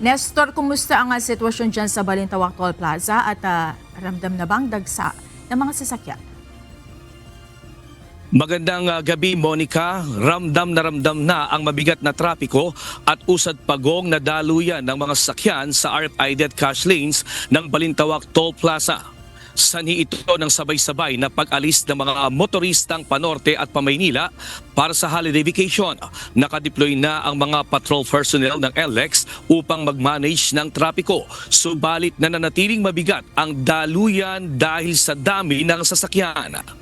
Nestor, kumusta ang sitwasyon dyan sa Balintawak Toll Plaza at ramdam na bang dagsa ng mga sasakyan? Magandang gabi, Monica. Ramdam na ang mabigat na trapiko at usad pagong na daluyan ng mga sasakyan sa RFID at cash lanes ng Balintawak Toll Plaza. Sanhi ito ng sabay-sabay na pag-alis ng mga motoristang panorte at pamaynila para sa holiday vacation. Nakadeploy na ang mga patrol personnel ng NLEX upang mag-manage ng trapiko. Subalit nananatiling mabigat ang daluyan dahil sa dami ng sasakyan.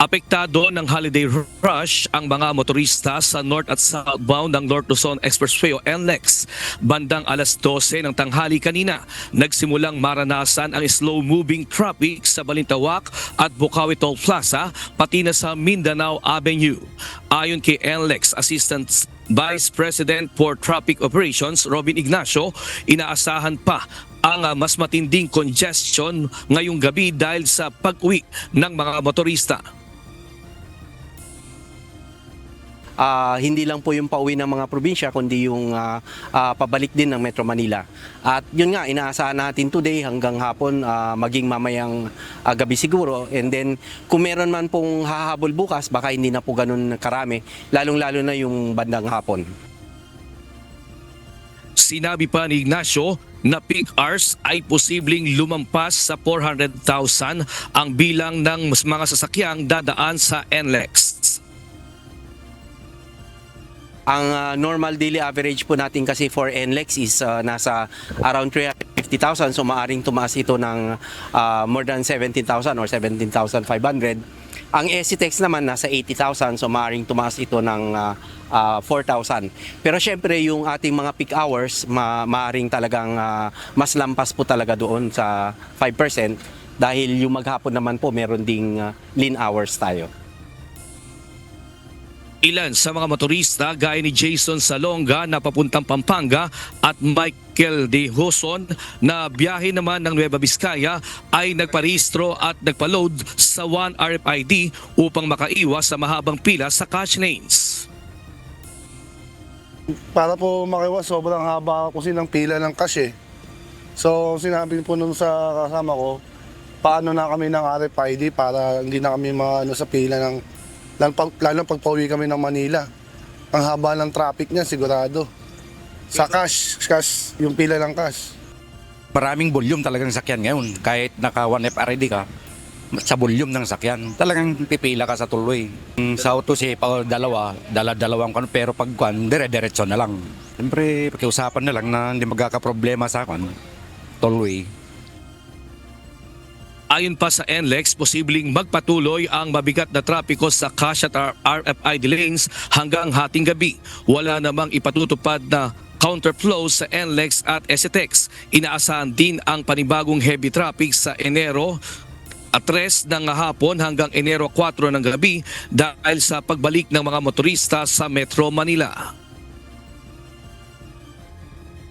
Apektado ng holiday rush ang mga motorista sa north at southbound ng North Luzon Expressway o NLEX. Bandang alas 12 ng tanghali kanina, nagsimulang maranasan ang slow-moving traffic sa Balintawak at Bukawi Toll Plaza pati na sa Mindanao Avenue. Ayon kay NLEX Assistant Vice President for Traffic Operations Robin Ignacio, inaasahan pa ang mas matinding congestion ngayong gabi dahil sa pag-uwi ng mga motorista. Hindi lang po yung pauwi ng mga probinsya kundi yung pabalik din ng Metro Manila. At yun nga, inaasahan natin today hanggang hapon, maging mamayang gabi siguro. And then kung meron man pong hahabol bukas, baka hindi na po ganun karami, lalong-lalo na yung bandang hapon. Sinabi pa ni Ignacio na peak hours ay posibleng lumampas sa 400,000 ang bilang ng mga sasakyang dadaan sa NLEX. Ang normal daily average po natin kasi for NLEX is nasa around 350,000, so maaring tumaas ito ng more than 17,000 or 17,500. Ang SCTEX naman nasa 80,000, so maaring tumaas ito ng 4,000. Pero syempre yung ating mga peak hours, maaring talagang mas lampas po talaga doon sa 5% dahil yung maghapon naman po meron ding lean hours tayo. Ilan sa mga motorista gaya ni Jason Salonga na papuntang Pampanga at Michael De Hoson na biyahe naman ng Nueva Vizcaya ay nagparehistro at nagpa-load sa 1 RFID upang makaiwas sa mahabang pila sa cash lanes. Para po makiwas, sobrang haba kasi ng pila ng cash eh. So sinabi po nung sa kasama ko, paano na kami ng RFID para hindi na kami maano sa pila ng lalo pag pauwi kami ng Manila. Ang haba ng traffic niya sigurado. Sa cash, yung pila ng cash. Maraming volume talagang sakyan ngayon. Kahit naka 1 FRD ka, sa volume ng sakyan, talagang pipila ka sa tuloy. Sa auto si dalawang kan, pero pag dire-diretso na lang. Siyempre, pakiusapan na lang na hindi magkakaproblema sa tuloy. Ayon pa sa NLEX, posibleng magpatuloy ang mabigat na trapiko sa cash at RFID lanes hanggang hating gabi. Wala namang ipatutupad na counterflow sa NLEX at SCTEX. Inaasahan din ang panibagong heavy traffic sa Enero 3 ng hapon hanggang Enero 4 ng gabi dahil sa pagbalik ng mga motorista sa Metro Manila.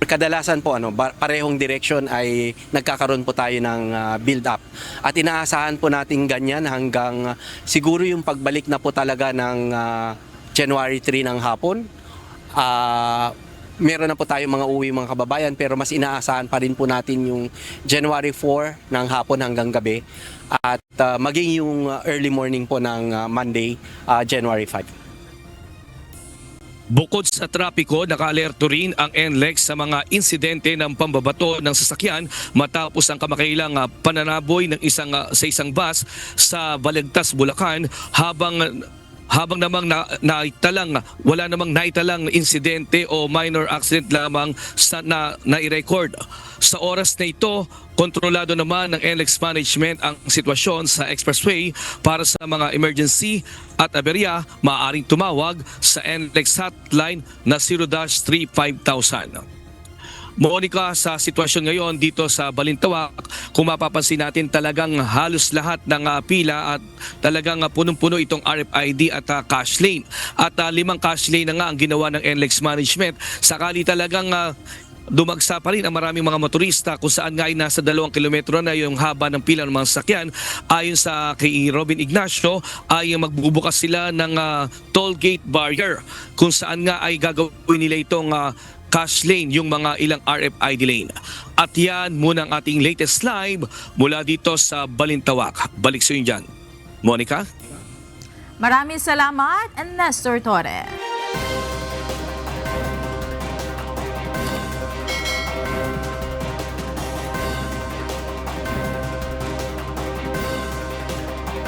Kadalasan po parehong direction ay nagkakaroon po tayo ng build up. At inaasahan po natin ganyan hanggang siguro yung pagbalik na po talaga ng January 3 ng hapon. Meron na po tayo mga uwi mga kababayan, pero mas inaasahan pa rin po natin yung January 4 ng hapon hanggang gabi at maging yung early morning po ng Monday, January 5. Bukod sa trapiko, naka-alerto rin ang NLEX sa mga insidente ng pambabato ng sasakyan matapos ang kamakailang pananaboy ng sa isang bus sa Balagtas, Bulacan habang namang wala namang naitalang insidente o minor accident lamang na nai-record. Sa oras na ito, kontrolado naman ng NLEX Management ang sitwasyon sa expressway. Para sa mga emergency at aberya, maaaring tumawag sa NLEX hotline na 0-35000. Monica, sa sitwasyon ngayon dito sa Balintawak, kung mapapansin natin talagang halos lahat ng pila at talagang punong-puno itong RFID at cash lane. At 5 cash lane na nga ang ginawa ng NLEX Management. Sakali talagang dumagsa pa rin ang maraming mga motorista kung saan nga ay nasa 2 kilometro na yung haba ng pila ng mga sasakyan. Ayon sa kay Robin Ignacio ay magbubukas sila ng toll gate barrier kung saan nga ay gagawin nila itong cash lane, yung mga ilang RFID lane. At yan muna ang ating latest live mula dito sa Balintawak. Balik sa inyo dyan. Monica? Maraming salamat, Nestor Torres.